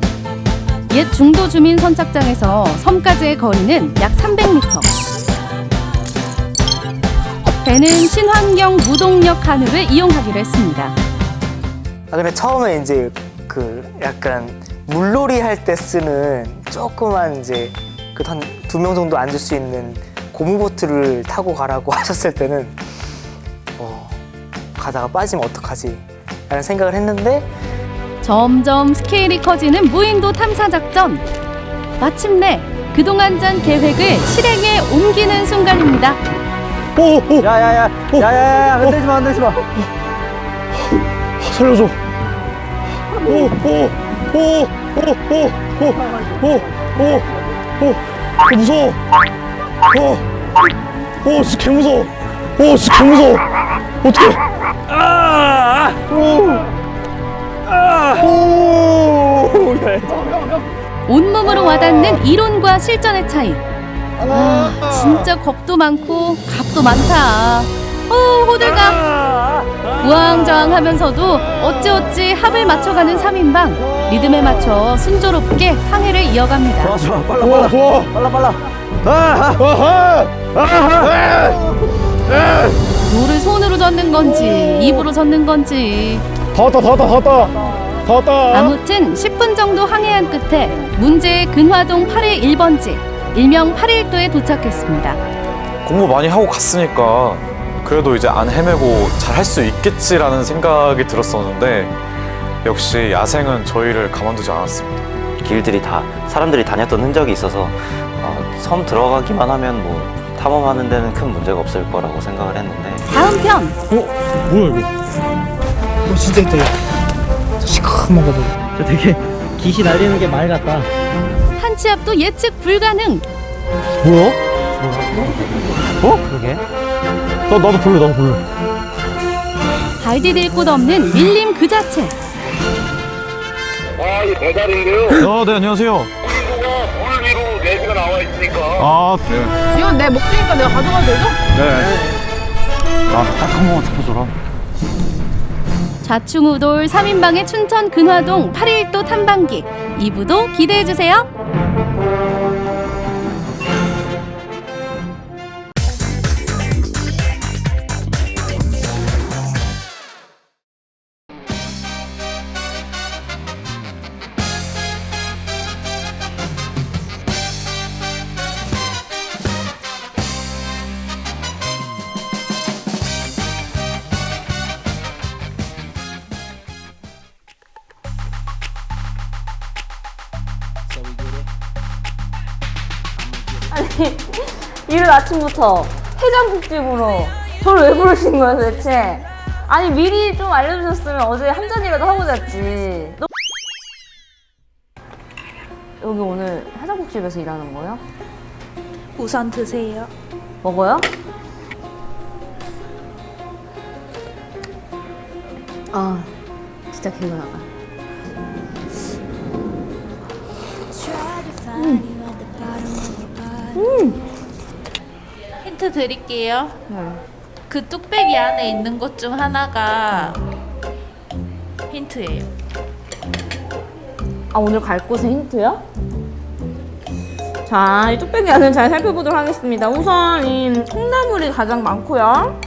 옛 중도 주민 선착장에서 섬까지의 거리는 약 300m. 배는 친환경 무동력 한우를 이용하기로 했습니다. 아 근데 처음에 이제 그 약간 물놀이 할 때 쓰는 조그만 이제 그 한 2명 정도 앉을 수 있는 고무보트를 타고 가라고 하셨을 때는 가다가 빠지면 어떡하지? 라는 생각을 했는데 점점 스케일이 커지는 무인도 탐사 작전. 마침내 그동안 짠 계획을 실행에 옮기는 순간입니다. 야야야 흔들지 마 흔들지 마. 살려줘. 무서워. 진짜 개 무서워. 진짜 개 무서워. 어떡해. 온몸으로 와닿는 이론과 실전의 차이. 진짜 겁도 많고 값도 많다. 호들갑. 우왕좌왕하면서도 어찌어찌 합을 맞춰가는 3인방. 리듬에 맞춰 순조롭게 항해를 이어갑니다. 좋아 빨라. 노를 손으로 젓는 건지 입으로 젓는 건지. 다 왔다. 아무튼 10분 정도 항해한 끝에 문제의 근화동 8일 1번지 일명 8일도에 도착했습니다. 공부 많이 하고 갔으니까 그래도 이제 안 헤매고 잘 할 수 있겠지라는 생각이 들었었는데 역시 야생은 저희를 가만두지 않았습니다. 길들이 다 사람들이 다녔던 흔적이 있어서 섬 들어가기만 하면 뭐 탐험하는 데는 큰 문제가 없을 거라고 생각을 했는데 다음 편. 뭐야 이거? 진짜 있다. 시커먼 거 보고. 저 되게 기시 날리는 게 말 같다. 한 치 앞도 예측 불가능. 뭐야? 그러게. 나도 볼래. 발 디딜 곳 없는 밀림 그 자체. 이 배달인데요. 네 안녕하세요. 친구가 물 위로 4개가 나와 있으니까. 네. 이건 내 몫이니까 내가 가져가도 되죠? 네. 딱 한 번만 잡아줘라. 좌충우돌 3인방의 춘천 근화동 8일도 탐방기 2부도 기대해주세요. 아니 이른 아침부터 해장국집으로 저를 왜 부르신 거예요 도대체? 아니 미리 좀 알려주셨으면 어제 한 잔이라도 하고 잤지. 여기 오늘 해장국집에서 일하는 거예요? 우선 드세요. 먹어요? 아 진짜 개운하다. 힌트 드릴게요. 그 뚝배기 안에 있는 것 중 하나가 힌트예요. 아 오늘 갈 곳은 힌트요? 자, 이 뚝배기 안을 잘 살펴보도록 하겠습니다. 우선 이 콩나물이 가장 많고요.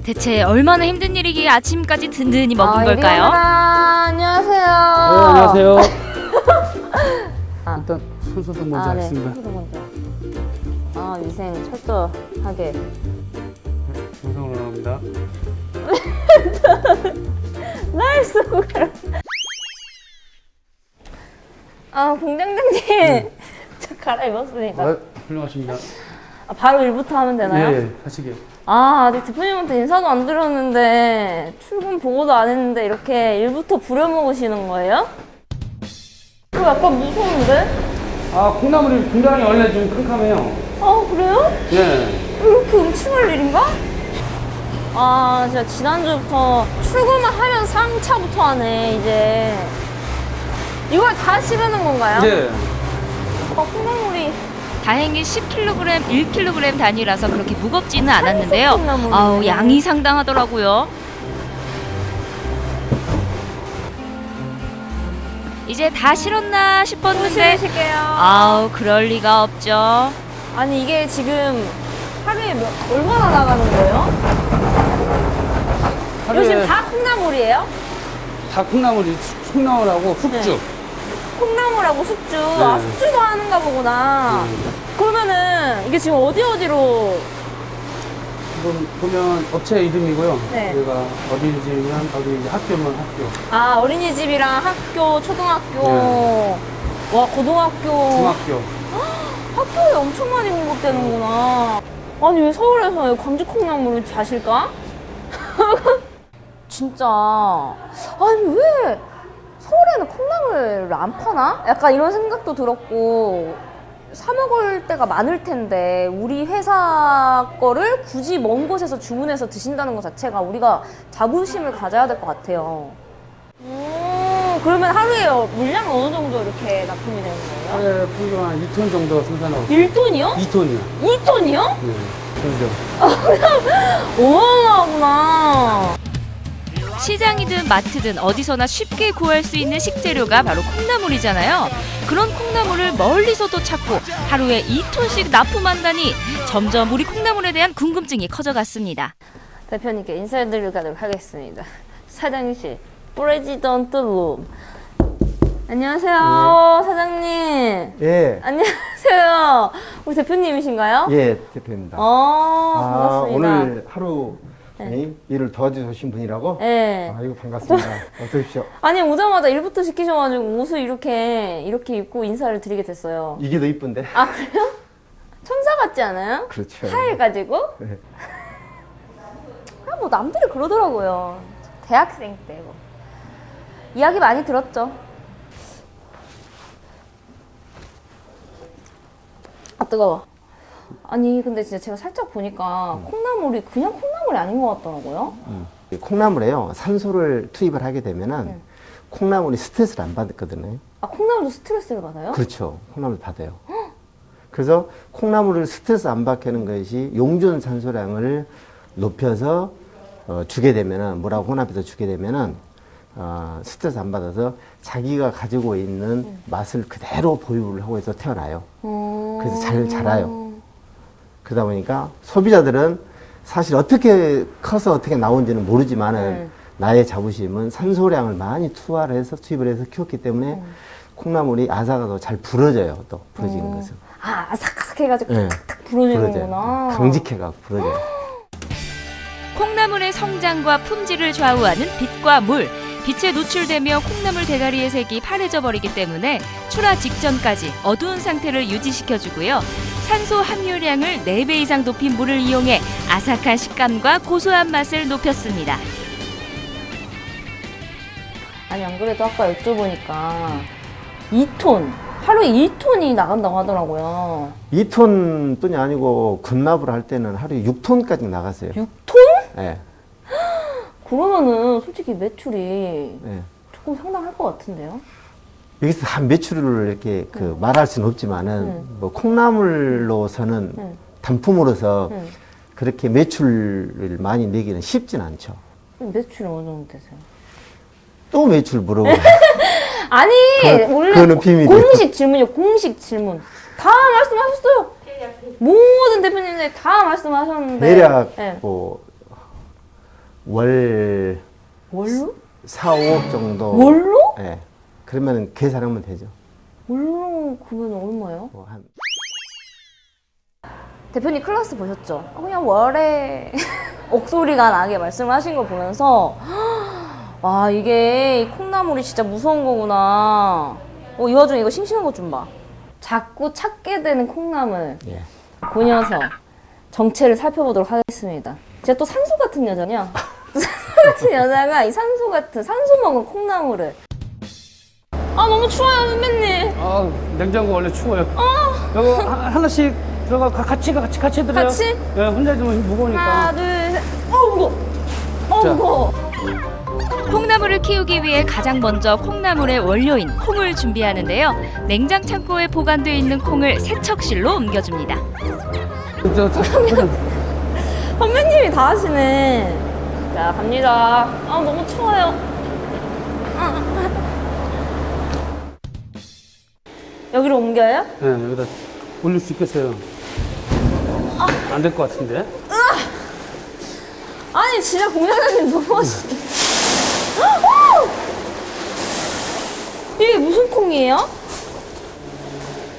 대체 얼마나 힘든 일이기에 아침까지 든든히 먹은 걸까요? 안녕하세요. 안녕하세요. 아. 일단 손소독 먼저 네, 하겠습니다. 손소독 먼저. 위생 철저하게. 영상으로 나옵니다. 날 쓰고 가라. 공장장님. 저 갈아입었으니까. 훌륭하십니다. 바로 일부터 하면 되나요? 네, 하시게. 아직 대표님한테 인사도 안 드렸는데 출근 보고도 안 했는데 이렇게 일부터 부려먹으시는 거예요? 이거 약간 무서운데? 콩나물이 굉장히 원래 좀 캄캄해요. 그래요? 네. 이렇게 음침할 일인가? 진짜 지난주부터 출근을 하면 상차부터 하네 이제. 이걸 다 시르는 건가요? 네. 콩나물이 다행히 10kg, 1kg 단위라서 그렇게 무겁지는 않았는데요. 아우, 양이 상당하더라고요. 이제 다 실었나 싶었는데 실으실게요. 아우, 그럴 리가 없죠. 아니 이게 지금 하루에 얼마나 나가는 거예요? 요즘 다 콩나물이에요? 다 콩나물이 콩나물하고 숙주. 콩나물하고 숙주. 아, 숙주도 하는가 보구나. 그러면은 이게 지금 어디로 지금 보면 업체 이름이고요. 네. 여기가 어린이집이면 어린이집, 학교면 학교. 아, 어린이집이랑 학교, 초등학교, 네. 와, 고등학교, 중학교. 학교에 엄청 많이 공급되는구나. 아니, 왜 서울에서 광주 콩나물을 자실까? 진짜. 아니, 왜 서울에는 콩나물을 안 파나? 약간 이런 생각도 들었고, 사 먹을 때가 많을 텐데 우리 회사 거를 굳이 먼 곳에서 주문해서 드신다는 것 자체가 우리가 자부심을 가져야 될 것 같아요. 그러면 하루에 물량은 어느 정도 이렇게 납품이 되는 거예요? 하루에 평균 한 2톤 정도 생산하고. 1톤이요? 2톤이요. 2톤이요? 네, 그렇죠. 어마어마하구나. 시장이든 마트든 어디서나 쉽게 구할 수 있는 식재료가 바로 콩나물이잖아요. 그런 콩나물을 멀리서도 찾고 하루에 2톤씩 납품한다니 점점 우리 콩나물에 대한 궁금증이 커져갔습니다. 대표님께 인사드리도록 하겠습니다. 사장실, 프레지던트 룸. 안녕하세요, 사장님. 예. 안녕하세요. 우리 대표님이신가요? 예, 대표입니다. 반갑습니다. 오늘 하루 일을 도와주신 분이라고? 네. 아이고, 반갑습니다. 어서 오십시오. 아니, 오자마자 일부터 시키셔가지고 옷을 이렇게 입고 인사를 드리게 됐어요. 이게 더 이쁜데? 아, 그래요? 천사 같지 않아요? 그렇죠. 하일 가지고? 네. 아, 뭐 남들이 그러더라고요. 대학생 때 뭐. 이야기 많이 들었죠. 아, 뜨거워. 아니, 근데 진짜 제가 살짝 보니까 콩나물이 그냥 콩나물이 아닌 것 같더라고요. 콩나물에요. 산소를 투입을 하게 되면은 콩나물이 스트레스를 안 받거든요. 아, 콩나물도 스트레스를 받아요? 그렇죠. 콩나물 받아요. 그래서 콩나물을 스트레스 안 받게 하는 것이 용존 산소량을 높여서 주게 되면은, 물하고 혼합해서 주게 되면은 스트레스 안 받아서 자기가 가지고 있는 맛을 그대로 보유를 하고 해서 태어나요. 그래서 잘 자라요. 그러다 보니까 소비자들은 사실 어떻게 커서 어떻게 나온지는 모르지만은 나의 자부심은 산소량을 많이 투입을 해서 키웠기 때문에 콩나물이 아삭아삭 잘 부러져요. 또 부러지는 것은. 아, 아삭아삭해가지고 네. 탁탁 부러지는구나. 부러져요. 강직해가 부러져요. 콩나물의 성장과 품질을 좌우하는 빛과 물. 빛에 노출되며 콩나물 대가리의 색이 파래져 버리기 때문에 출하 직전까지 어두운 상태를 유지시켜주고요. 산소 함유량을 4배 이상 높인 물을 이용해 아삭한 식감과 고소한 맛을 높였습니다. 아니, 안 그래도 아까 여쭤보니까 2톤, 하루에 2톤이 나간다고 하더라고요. 2톤뿐이 아니고 군납을 할 때는 하루에 6톤까지 나갔어요. 6톤? 네. 그러면은 솔직히 매출이 네. 조금 상당할 것 같은데요? 여기서 다 매출을 이렇게 말할 수는 없지만은 뭐 콩나물로서는 단품으로서 그렇게 매출을 많이 내기는 쉽진 않죠. 매출이 어느 정도 되세요? 또 매출 물어보고. 아니, 원래 그거는 비밀이에요. 공식 질문이요, 공식 질문. 다 말씀하셨어요. 모든 대표님들 다 말씀하셨는데. 대략 네. 뭐 월로? 4, 5억 정도. 월로? 네. 그러면 계산하면 되죠. 월로 그러면 얼마예요? 뭐 한... 대표님 클래스 보셨죠? 그냥 월에 억소리가 나게 말씀을 하신 거 보면서 와, 이게 콩나물이 진짜 무서운 거구나. 이 와중에 이거 싱싱한 것 좀 봐. 자꾸 찾게 되는 콩나물. 예. 그 녀석 정체를 살펴보도록 하겠습니다. 제가 또 산소 같은 여자냐? 산소 같은 여자가 이 산소 먹은 콩나물을. 아, 너무 추워요, 선배님. 아, 냉장고 원래 추워요. 여기 하나씩 들어가 같이 드려요. 같이? 네, 혼자 좀 무거우니까. 하나, 둘, 셋. 무거워. 자. 무거워. 콩나물을 키우기 위해 가장 먼저 콩나물의 원료인 콩을 준비하는데요. 냉장 창고에 보관되어 있는 콩을 세척실로 옮겨줍니다. 선배님이 다 하시네. 자, 갑니다. 아, 너무 추워요. 여기로 옮겨요? 네, 여기다 올릴 수 있겠어요? 안 될 것 같은데? 아니, 진짜 공장장님 너무 하시네. 이게 무슨 콩이에요?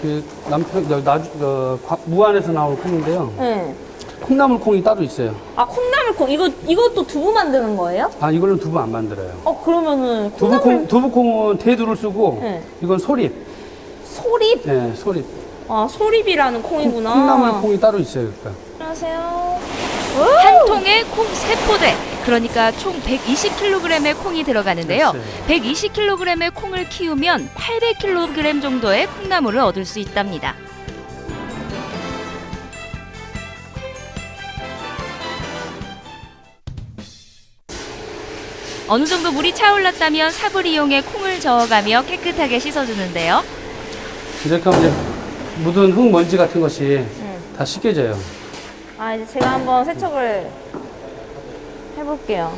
그 무안에서 나올 콩인데요. 네. 콩나물 콩이 따로 있어요. 아, 콩나물콩. 이것도 두부 만드는 거예요? 아, 이걸로 두부 안 만들어요. 그러면은 콩나물... 두부콩은 대두를 쓰고, 네. 이건 소립. 소립? 네, 소립. 아, 소립이라는 콩이구나. 콩나물 콩이 따로 있어요. 그러니까. 안녕하세요. 한 통에 콩 3포대, 그러니까 총 120kg의 콩이 들어가는데요. 120kg의 콩을 키우면 800kg 정도의 콩나물을 얻을 수 있답니다. 어느 정도 물이 차올랐다면 삽을 이용해 콩을 저어가며 깨끗하게 씻어주는데요. 이렇게 하면 이제 묻은 흙 먼지 같은 것이 다 씻겨져요. 아, 이제 제가 한번 세척을 해볼게요.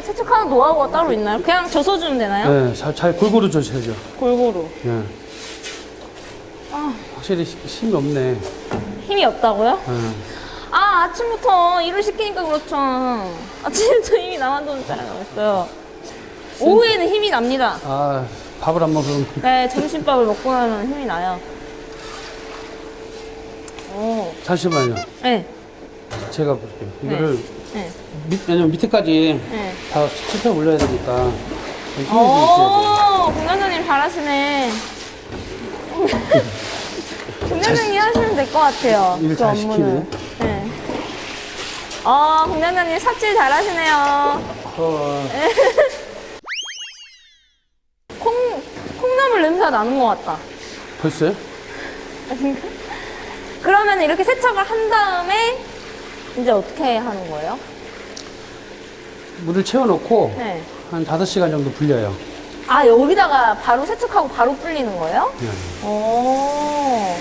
세척하는 노하우가 따로 있나요? 그냥 젖어주면 되나요? 네, 잘 골고루 젖혀야죠. 골고루. 네. 아, 확실히 힘이 없네. 힘이 없다고요? 네. 아, 아침부터 일을 시키니까 그렇죠. 아침부터 힘이 남아도는 줄 알았어요. 오후에는 힘이 납니다. 아, 밥을 안 먹으면. 네, 점심밥을 먹고 나면 힘이 나요. 오. 잠시만요. 네. 제가 볼게요. 이거를 네. 왜냐면 밑에까지 네. 다 씻어 올려야 되니까. 오, 공장장님 잘하시네. 공장장님이 하시면 될 것 같아요. 일 그 잘 업무는. 시키네. 네. 공장장님 삽질 잘하시네요. 콩나물 냄새가 나는 것 같다. 벌써요? 그러면 이렇게 세척을 한 다음에 이제 어떻게 하는 거예요? 물을 채워놓고 네. 한 5시간 정도 불려요. 아, 여기다가 바로 세척하고 바로 불리는 거예요? 네. 오.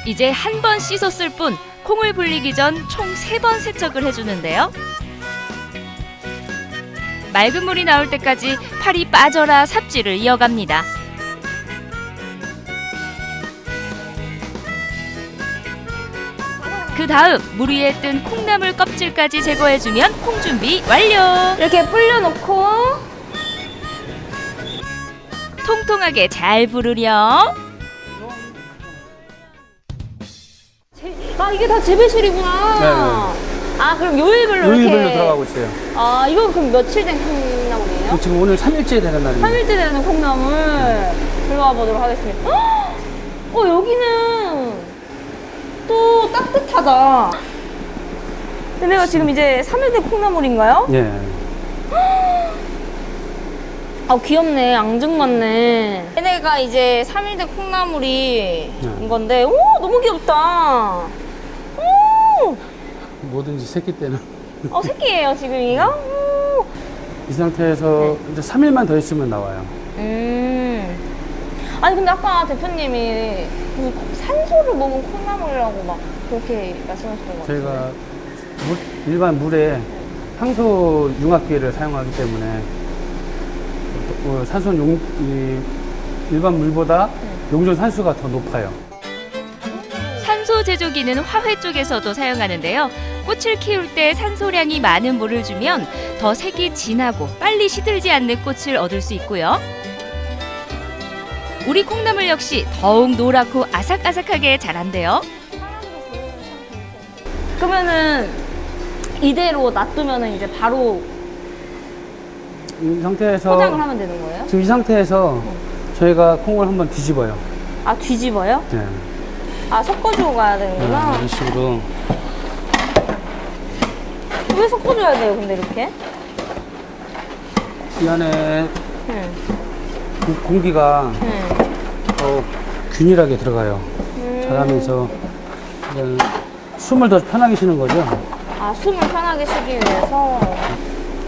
이제 한 번 씻었을 뿐 콩을 불리기 전 총 3번 세척을 해주는데요. 맑은 물이 나올 때까지 팔이 빠져라 삽질을 이어갑니다. 그 다음 물 위에 뜬 콩나물 껍질까지 제거해주면 콩 준비 완료! 이렇게 불려놓고 통통하게 잘 부르렴. 아, 이게 다 재배실이구나. 네. 아, 그럼 요일별로 이렇게. 요일별로 들어가고 있어요. 아, 이건 그럼 며칠 된 콩나물이에요? 지금 오늘 3일째 되는 날입니다. 3일째 되는 콩나물 들어가 보도록 하겠습니다. 여기는 또 따뜻하다. 근데가 지금 이제 3일 된 콩나물인가요? 예. 아, 귀엽네. 앙증 같네. 얘네가 이제 3일 된 콩나물이 인 건데, 오, 너무 귀엽다. 오! 뭐든지 새끼 때는. 새끼예요, 지금 이거? 이 상태에서 이제 3일만 더 있으면 나와요. 아니, 근데 아까 대표님이 그 산소를 먹은 콩나물이라고 막 그렇게 말씀하셨던 것 같아요. 저희가 일반 물에 향소 융합기를 사용하기 때문에 일반 물보다 용존 산수가 더 높아요. 산소 제조기는 화훼 쪽에서도 사용하는데요. 꽃을 키울 때 산소량이 많은 물을 주면 더 색이 진하고 빨리 시들지 않는 꽃을 얻을 수 있고요. 우리 콩나물 역시 더욱 노랗고 아삭아삭하게 자란대요. 그러면은 이대로 놔두면은 이제 바로 이 상태에서 포장을 하면 되는 거예요? 지금 이 상태에서 저희가 콩을 한번 뒤집어요. 아, 뒤집어요? 네. 아, 섞어주고 가야 되는구나. 이런 식으로. 왜 섞어줘야 돼요, 근데 이렇게? 이 안에 공기가 더 균일하게 들어가요. 자라면서 숨을 더 편하게 쉬는 거죠. 아, 숨을 편하게 쉬기 위해서.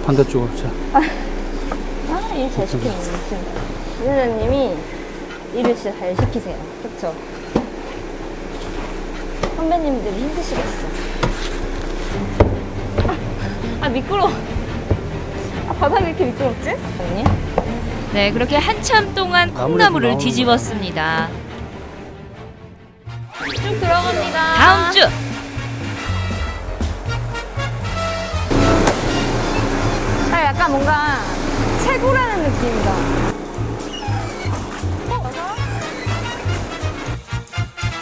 반대쪽으로 자. 아, 일 잘 시키는 선생님이 일을 진짜 잘 시키세요. 그쵸? 선배님들이 힘드시겠어. 아, 미끄러워. 아, 바닥이 이렇게 미끄럽지? 언니? 네, 그렇게 한참 동안 콩나물을 나오는 뒤집었습니다. 쭉 들어갑니다. 다음 주 아, 약간 뭔가 채굴하는 느낌이다.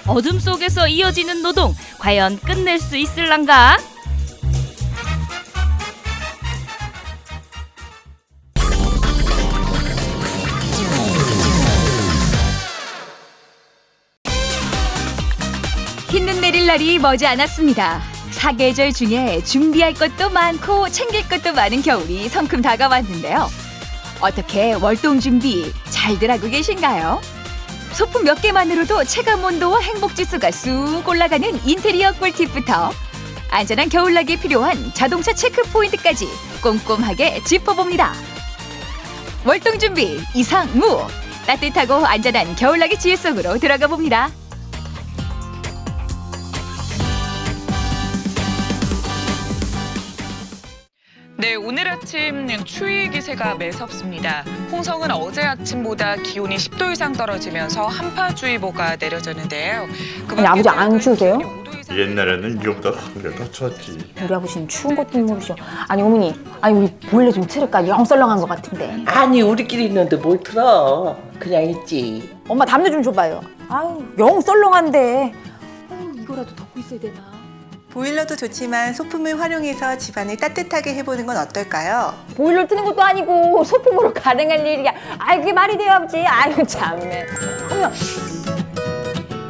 어둠 속에서 이어지는 노동, 과연 끝낼 수 있을란가? 흰눈 내릴 날이 머지 않았습니다. 사계절 중에 준비할 것도 많고 챙길 것도 많은 겨울이 성큼 다가왔는데요. 어떻게 월동 준비 잘들 하고 계신가요? 소품 몇 개만으로도 체감 온도와 행복 지수가 쑥 올라가는 인테리어 꿀팁부터 안전한 겨울나기에 필요한 자동차 체크 포인트까지 꼼꼼하게 짚어봅니다. 월동 준비 이상무, 따뜻하고 안전한 겨울나기 지혜 속으로 들어가 봅니다. 네, 오늘 아침 추위 기세가 매섭습니다. 홍성은 어제 아침보다 기온이 10도 이상 떨어지면서 한파주의보가 내려졌는데요. 아니, 아버지 안 추우세요? 옛날에는 이거보다 한결 더 추웠지. 우리 아버지는 추운 것도 모르셔. 아니, 어머니, 아니, 우리 보일러 좀 틀을까? 영 썰렁한 것 같은데. 아니, 우리끼리 있는데 뭘 틀어. 그냥 있지. 엄마 담요 좀 줘봐요. 아유, 영 썰렁한데. 이거라도 덮고 있어야 되나? 보일러도 좋지만 소품을 활용해서 집안을 따뜻하게 해보는 건 어떨까요? 보일러 뜨는 것도 아니고 소품으로 가능한 일이야. 아이, 그게 말이 돼요, 아버지. 아유, 참네. 어머.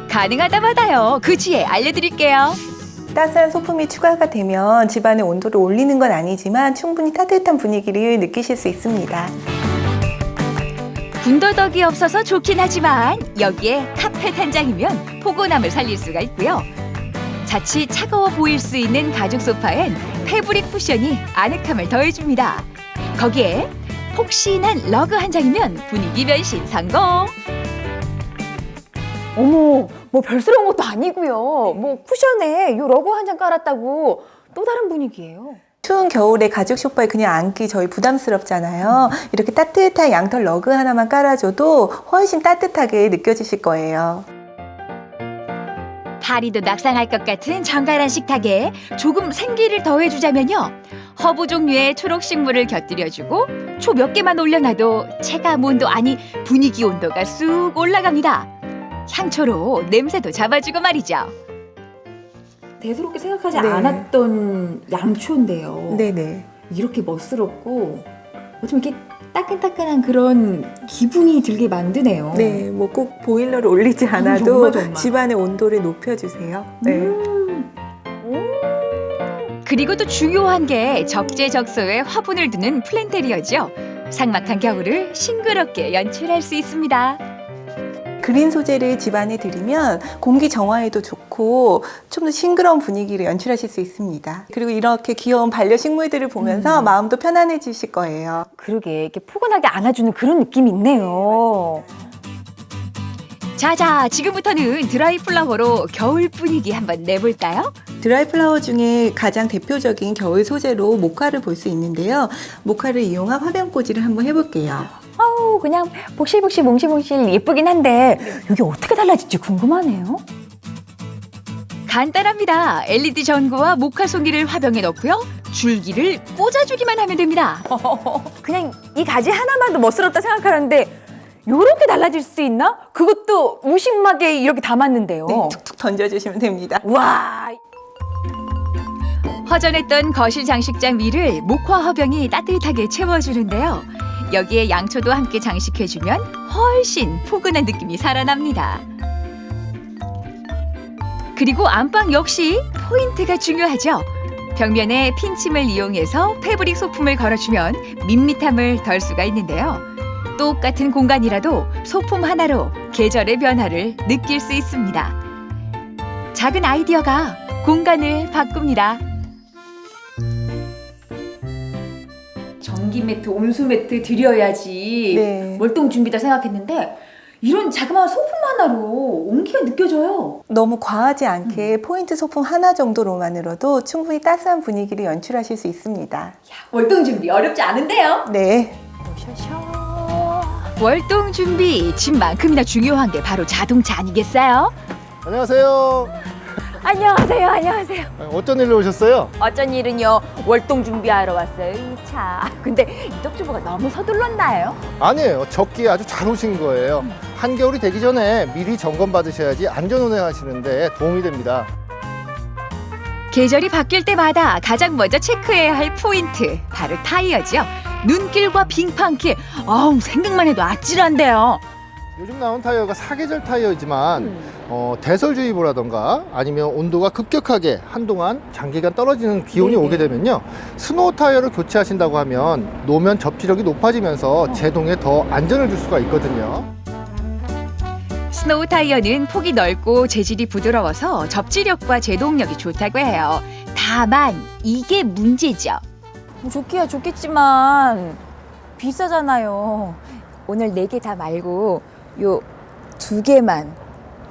가능하다마다요. 그 지혜 알려드릴게요. 따스한 소품이 추가가 되면 집안의 온도를 올리는 건 아니지만 충분히 따뜻한 분위기를 느끼실 수 있습니다. 군더더기 없어서 좋긴 하지만 여기에 카펫 한 장이면 포근함을 살릴 수가 있고요. 자칫 차가워 보일 수 있는 가죽 소파엔 패브릭 쿠션이 아늑함을 더해줍니다. 거기에 폭신한 러그 한 장이면 분위기 변신 성공! 어머, 뭐 별스러운 것도 아니고요. 뭐 쿠션에 요 러그 한 장 깔았다고 또 다른 분위기예요. 추운 겨울에 가죽 소파에 그냥 앉기 저희 부담스럽잖아요. 이렇게 따뜻한 양털 러그 하나만 깔아줘도 훨씬 따뜻하게 느껴지실 거예요. 파리도 낙상할 것 같은 정갈한 식탁에 조금 생기를 더해주자면요. 허브 종류의 초록 식물을 곁들여주고 초 몇 개만 올려놔도 체감 온도 아니 분위기 온도가 쑥 올라갑니다. 향초로 냄새도 잡아주고 말이죠. 대수롭게 생각하지 네. 않았던 양초인데요. 네네. 이렇게 멋스럽고 좀 이렇게 따끈따끈한 그런 기분이 들게 만드네요. 네, 뭐 꼭 보일러를 올리지 않아도 정말. 집안의 온도를 높여주세요. 네. 그리고 또 중요한 게 적재적소에 화분을 두는 플랜테리어죠. 삭막한 겨울을 싱그럽게 연출할 수 있습니다. 그린 소재를 집안에 들이면 공기 정화에도 좋고 좀 더 싱그러운 분위기를 연출하실 수 있습니다. 그리고 이렇게 귀여운 반려식물들을 보면서 마음도 편안해지실 거예요. 그러게 이렇게 포근하게 안아주는 그런 느낌이 있네요. 자자, 지금부터는 드라이 플라워로 겨울 분위기 한번 내볼까요? 드라이 플라워 중에 가장 대표적인 겨울 소재로 모카를 볼 수 있는데요. 모카를 이용한 화병꽂이를 한번 해볼게요. 아우, 그냥 복실복실 몽실몽실 예쁘긴 한데 이게 어떻게 달라질지 궁금하네요. 간단합니다. LED 전구와 모카 송이를 화병에 넣고요. 줄기를 꽂아주기만 하면 됩니다. 그냥 이 가지 하나만도 멋스럽다 생각하는데 요렇게 달라질 수 있나? 그것도 무심하게 이렇게 담았는데요. 네, 툭툭 던져주시면 됩니다. 와. 허전했던 거실 장식장 위를 목화 화병이 따뜻하게 채워주는데요. 여기에 양초도 함께 장식해주면 훨씬 포근한 느낌이 살아납니다. 그리고 안방 역시 포인트가 중요하죠. 벽면에 핀침을 이용해서 패브릭 소품을 걸어주면 밋밋함을 덜 수가 있는데요. 똑같은 공간이라도 소품 하나로 계절의 변화를 느낄 수 있습니다. 작은 아이디어가 공간을 바꿉니다. 공기 매트, 온수 매트 드려야지 네. 월동 준비다 생각했는데 이런 자그마한 소품 하나로 온기가 느껴져요. 너무 과하지 않게 포인트 소품 하나 정도로만으로도 충분히 따스한 분위기를 연출하실 수 있습니다. 월동 준비 어렵지 않은데요? 네. 월동 준비, 집만큼이나 중요한 게 바로 자동차 아니겠어요? 안녕하세요. 안녕하세요. 안녕하세요. 어떤 일로 오셨어요? 어쩐 일은요. 월동 준비하러 왔어요. 이 차. 근데 이 떡주부가 너무 서둘렀나요? 아니에요. 적기에 아주 잘 오신 거예요. 한겨울이 되기 전에 미리 점검 받으셔야지 안전 운행하시는데 도움이 됩니다. 계절이 바뀔 때마다 가장 먼저 체크해야 할 포인트, 바로 타이어죠. 눈길과 빙판길, 생각만 해도 아찔한데요. 요즘 나온 타이어가 사계절 타이어이지만 대설주의보라던가 아니면 온도가 급격하게 한동안 장기간 떨어지는 기온이 오게 되면요, 스노우 타이어를 교체하신다고 하면 노면 접지력이 높아지면서 제동에 더 안전을 줄 수가 있거든요. 스노우 타이어는 폭이 넓고 재질이 부드러워서 접지력과 제동력이 좋다고 해요. 다만 이게 문제죠. 좋기야 좋겠지만 비싸잖아요. 오늘 4개 다 말고 요 2개만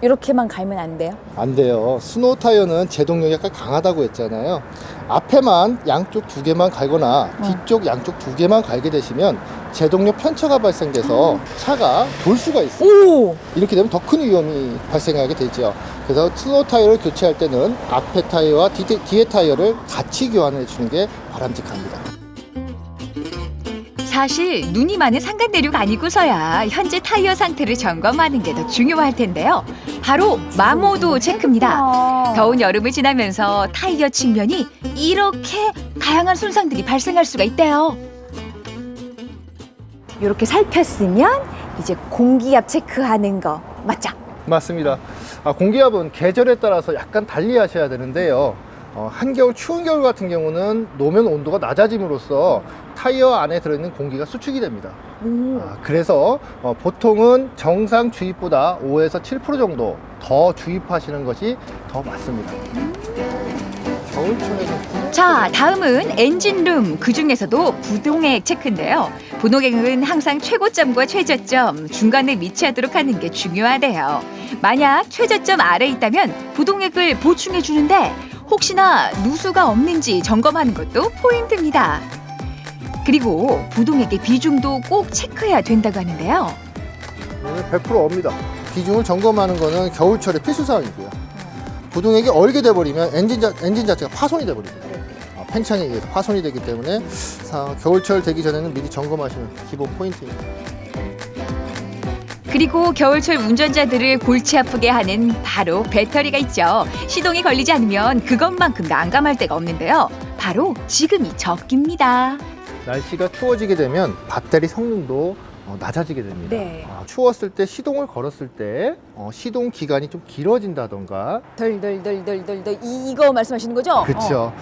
이렇게만 갈면 안 돼요? 안 돼요. 스노우 타이어는 제동력이 약간 강하다고 했잖아요. 앞에만 양쪽 2개만 갈거나 뒤쪽 양쪽 2개만 갈게 되시면 제동력 편차가 발생돼서 차가 돌 수가 있어요. 이렇게 되면 더 큰 위험이 발생하게 되죠. 그래서 스노우 타이어를 교체할 때는 앞에 타이어와 뒤에 타이어를 같이 교환해 주는 게 바람직합니다. 사실 눈이 많은 상간 내륙 아니고서야 현재 타이어 상태를 점검하는 게 더 중요할 텐데요. 바로 마모도 체크입니다. 더운 여름을 지나면서 타이어 측면이 이렇게 다양한 손상들이 발생할 수가 있대요. 이렇게 살폈으면 이제 공기압 체크하는 거 맞죠? 맞습니다. 공기압은 계절에 따라서 약간 달리 하셔야 되는데요. 한겨울 추운 겨울 같은 경우는 노면 온도가 낮아짐으로써 타이어 안에 들어있는 공기가 수축이 됩니다. 그래서 보통은 정상 주입보다 5에서 7% 정도 더 주입하시는 것이 더 맞습니다. 겨울철에는 자, 다음은 엔진룸, 그중에서도 부동액 체크인데요. 부동액은 항상 최고점과 최저점 중간에 위치하도록 하는 게 중요하대요. 만약 최저점 아래에 있다면 부동액을 보충해 주는데 혹시나 누수가 없는지 점검하는 것도 포인트입니다. 그리고 부동액의 비중도 꼭 체크해야 된다고 하는데요. 100% 업니다. 비중을 점검하는 거는 겨울철에 필수사항이고요. 부동액이 얼게 돼버리면 엔진 자체가 파손이 돼버립니다. 팽창에 의해서 파손이 되기 때문에 겨울철 되기 전에는 미리 점검하시는 기본 포인트입니다. 그리고 겨울철 운전자들을 골치 아프게 하는 바로 배터리가 있죠. 시동이 걸리지 않으면 그것만큼 난감할 데가 없는데요. 바로 지금이 적기입니다. 날씨가 추워지게 되면 배터리 성능도 낮아지게 됩니다. 네. 추웠을 때 시동을 걸었을 때 시동 기간이 좀 길어진다던가. 덜덜덜덜덜 이거 말씀하시는 거죠? 그렇죠.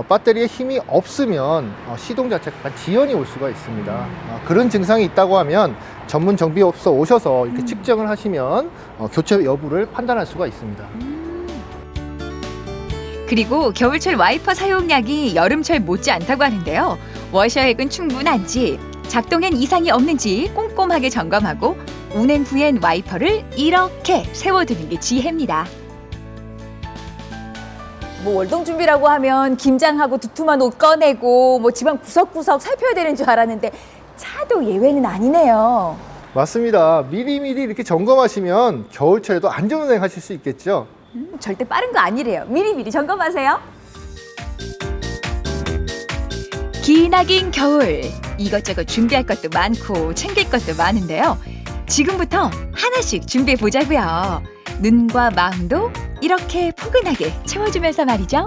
배터리에 힘이 없으면 시동 자체가 약간 지연이 올 수가 있습니다. 그런 증상이 있다고 하면 전문 정비업소 오셔서 이렇게 측정을 하시면 교체 여부를 판단할 수가 있습니다. 그리고 겨울철 와이퍼 사용량이 여름철 못지않다고 하는데요. 워셔액은 충분한지, 작동엔 이상이 없는지 꼼꼼하게 점검하고 운행 후엔 와이퍼를 이렇게 세워두는 게 지혜입니다. 뭐 월동 준비라고 하면 김장하고 두툼한 옷 꺼내고 뭐 집안 구석구석 살펴야 되는 줄 알았는데 차도 예외는 아니네요. 맞습니다. 미리미리 이렇게 점검하시면 겨울철에도 안전운행 하실 수 있겠죠. 절대 빠른 거 아니래요. 미리미리 점검하세요. 기나긴 겨울, 이것저것 준비할 것도 많고 챙길 것도 많은데요. 지금부터 하나씩 준비해 보자고요. 눈과 마음도 이렇게 포근하게 채워주면서 말이죠.